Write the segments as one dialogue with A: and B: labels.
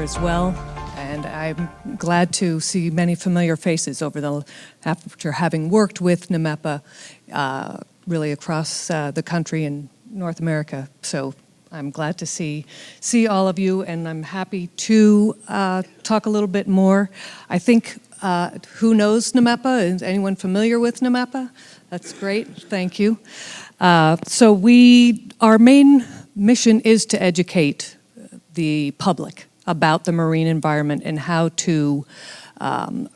A: as well, and I'm glad to see many familiar faces after having worked with NAMEPA really across the country and North America. So I'm glad to see all of you, and I'm happy to talk a little bit more. I think, who knows NAMEPA? Is anyone familiar with NAMEPA? That's great, thank you. So our main mission is to educate the public about the marine environment and how to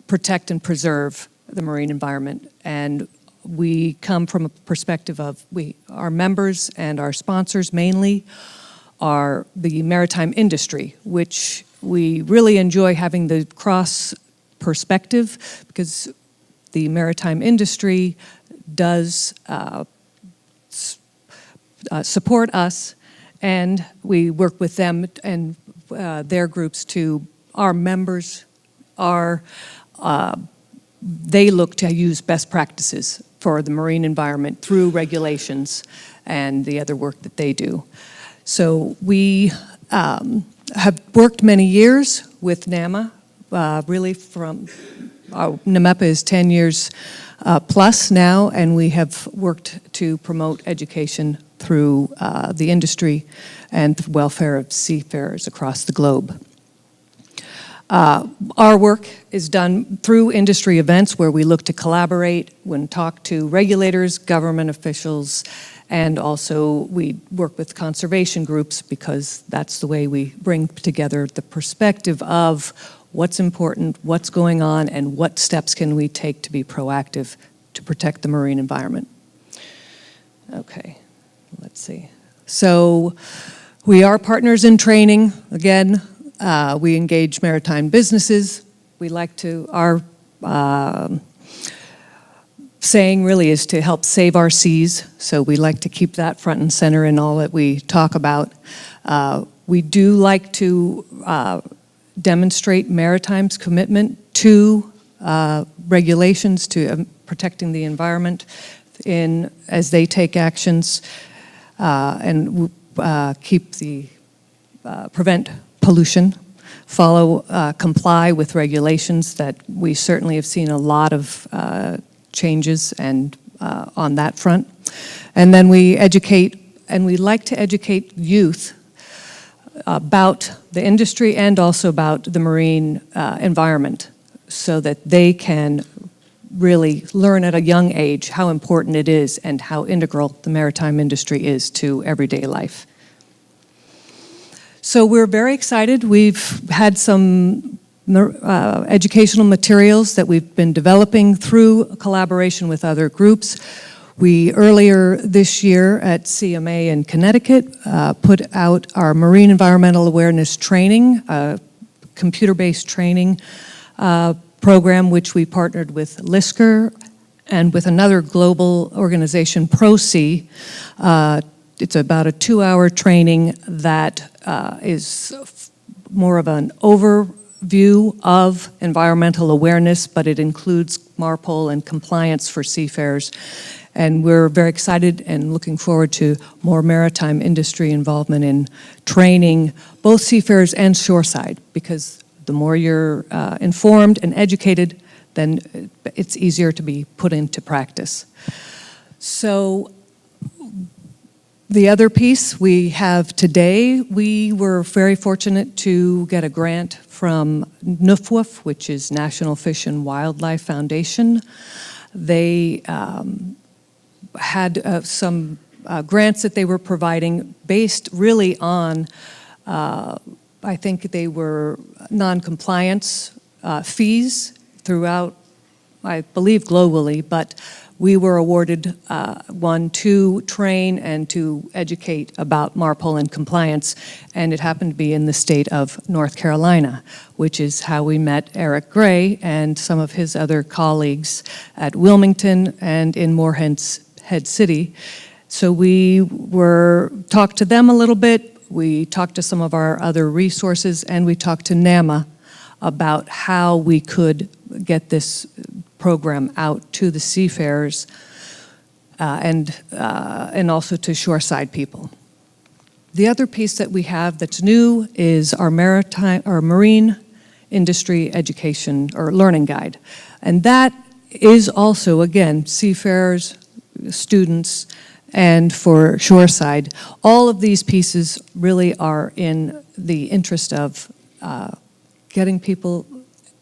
A: protect and preserve the marine environment. And we come from a perspective of our members and our sponsors mainly are the maritime industry, which we really enjoy having the cross perspective because the maritime industry does support us, and we work with them and their groups to our members they look to use best practices for the marine environment through regulations and the other work that they do. So we have worked many years with NAMMA, really from NAMEPA is 10 years plus now, and we have worked to promote education through the industry and the welfare of seafarers across the globe. Our work is done through industry events where we look to collaborate and talk to regulators, government officials, and also we work with conservation groups because that's the way we bring together the perspective of what's important, what's going on, and what steps can we take to be proactive to protect the marine environment. Okay, let's see. So we are partners in training. Again, we engage maritime businesses. We like to, our saying really is to help save our seas. So we like to keep that front and center in all that we talk about. We do like to demonstrate Maritime's commitment to regulations, to protecting the environment as they take actions and prevent pollution, comply with regulations that we certainly have seen a lot of changes and on that front. And then we educate, and we like to educate youth about the industry and also about the marine environment so that they can really learn at a young age how important it is and how integral the maritime industry is to everyday life. So we're very excited. We've had some educational materials that we've been developing through collaboration with other groups. We earlier this year at CMA in Connecticut put out our Marine Environmental Awareness Training, computer-based training program, which we partnered with LISCR and with another global organization, ProSea. It's about a 2-hour training that is more of an overview of environmental awareness, but it includes MARPOL and compliance for seafarers. And we're very excited and looking forward to more maritime industry involvement in training both seafarers and shoreside, because the more you're informed and educated, then it's easier to be put into practice. So the other piece we have today, we were very fortunate to get a grant from NWF, which is National Fish and Wildlife Foundation. They had some grants that they were providing based really on, I think they were non-compliance fees throughout, I believe globally, but we were awarded one to train and to educate about MARPOL and compliance, and it happened to be in the state of North Carolina, which is how we met Eric Gray and some of his other colleagues at Wilmington and in Morehead City. So we talked to them a little bit, we talked to some of our other resources, and we talked to NAMMA about how we could get this program out to the seafarers and also to shoreside people. The other piece that we have that's new is our marine industry education or learning guide. And that is also, again, seafarers, students, and for shoreside. All of these pieces really are in the interest of getting people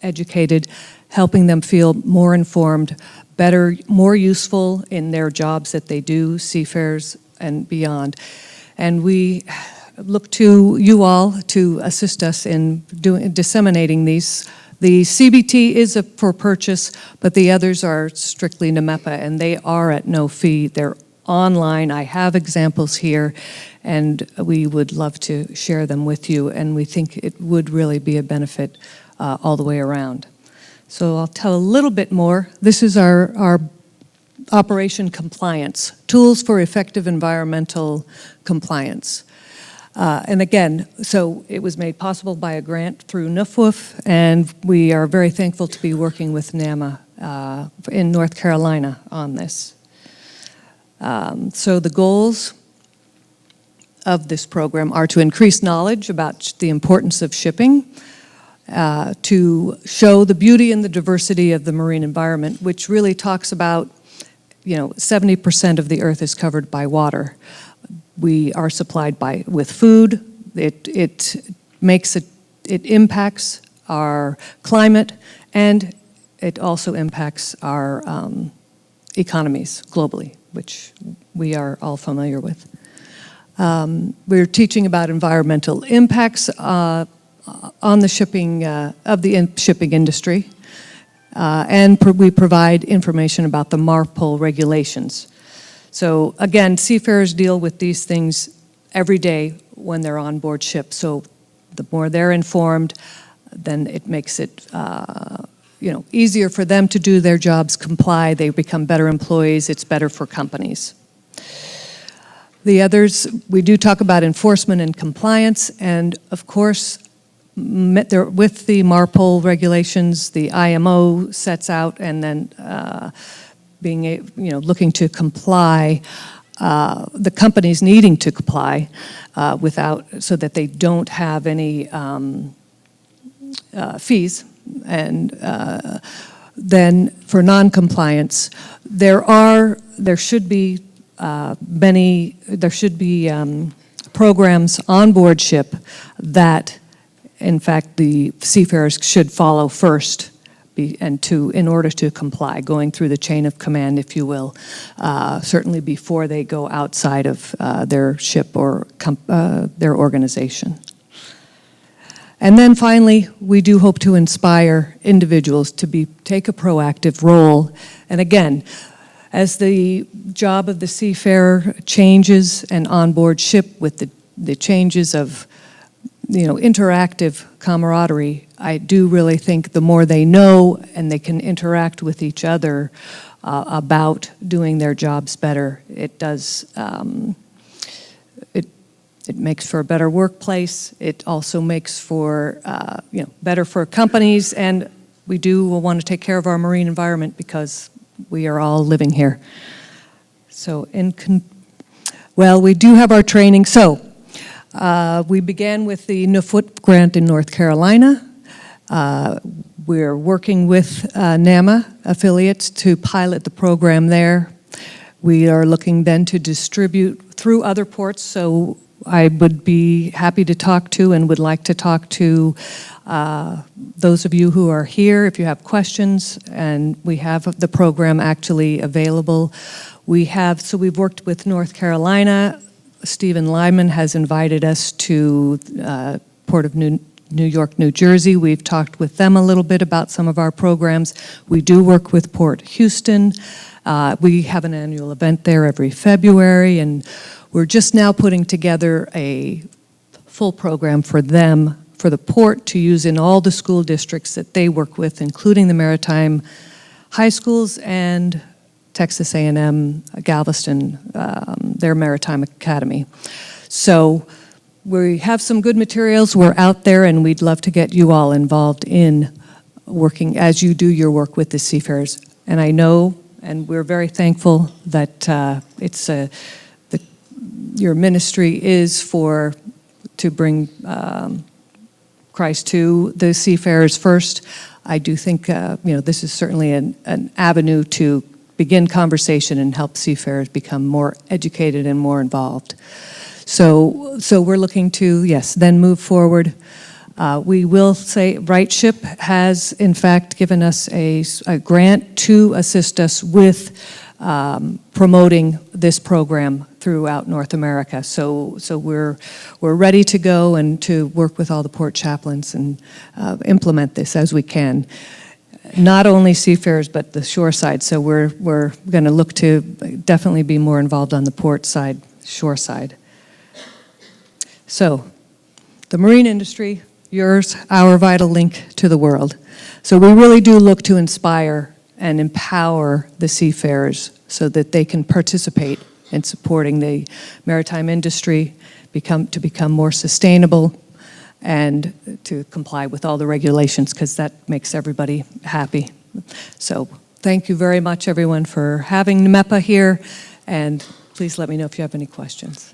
A: educated, helping them feel more informed, better, more useful in their jobs that they do, seafarers and beyond. And we look to you all to assist us in disseminating these. The CBT is for purchase, but the others are strictly NAMEPA, and they are at no fee. They're online. I have examples here, and we would love to share them with you, and we think it would really be a benefit all the way around. So I'll tell a little bit more. This is our Operation Compliance, Tools for Effective Environmental Compliance. And again, so it was made possible by a grant through NWF, and we are very thankful to be working with NAMMA in North Carolina on this. So the goals of this program are to increase knowledge about the importance of shipping, to show the beauty and the diversity of the marine environment, which really talks about, 70% of the earth is covered by water. We are supplied with food. It impacts our climate, and it also impacts our economies globally, which we are all familiar with. We're teaching about environmental impacts on the shipping shipping industry, and we provide information about the MARPOL regulations. So again, seafarers deal with these things every day when they're on board ship. So the more they're informed, then it makes it easier for them to do their jobs, comply. They become better employees. It's better for companies. The others, we do talk about enforcement and compliance, and of course, with the MARPOL regulations, the IMO sets out, and then looking to comply, the companies needing to comply so that they don't have any fees. And then for non-compliance, there should be programs on board ship that, in fact, the seafarers should follow first, in order to comply, going through the chain of command, if you will, certainly before they go outside of their ship or their organization. And then finally, we do hope to inspire individuals to take a proactive role. And again, as the job of the seafarer changes and onboard ship with the changes of interactive camaraderie, I do really think the more they know and they can interact with each other about doing their jobs better, it does. It makes for a better workplace. It also makes for better for companies, and we do want to take care of our marine environment because we are all living here. So, we do have our training. So, we began with the NWF grant in North Carolina. We're working with NAMMA affiliates to pilot the program there. We are looking then to distribute through other ports, so I would be happy to talk to and would like to talk to those of you who are here if you have questions, and we have the program actually available. We've worked with North Carolina. Stephen Lyman has invited us to Port of New York, New Jersey. We've talked with them a little bit about some of our programs. We do work with Port Houston. We have an annual event there every February, and we're just now putting together a full program for them, for the port to use in all the school districts that they work with, including the Maritime high schools and Texas A&M, Galveston, their Maritime Academy. So we have some good materials. We're out there, and we'd love to get you all involved in working as you do your work with the seafarers. And I know, and we're very thankful that your ministry is to bring Christ to the seafarers first. I do think this is certainly an avenue to begin conversation and help seafarers become more educated and more involved. So we're looking to, yes, then move forward. We will say RightShip has, in fact, given us a grant to assist us with promoting this program throughout North America. So we're ready to go and to work with all the port chaplains and implement this as we can. Not only seafarers, but the shore side. So we're going to look to definitely be more involved on the port side, shore side. So the marine industry, yours, our vital link to the world. So we really do look to inspire and empower the seafarers so that they can participate in supporting the maritime industry, to become more sustainable and to comply with all the regulations, because that makes everybody happy. So thank you very much, everyone, for having NAMEPA here, and please let me know if you have any questions.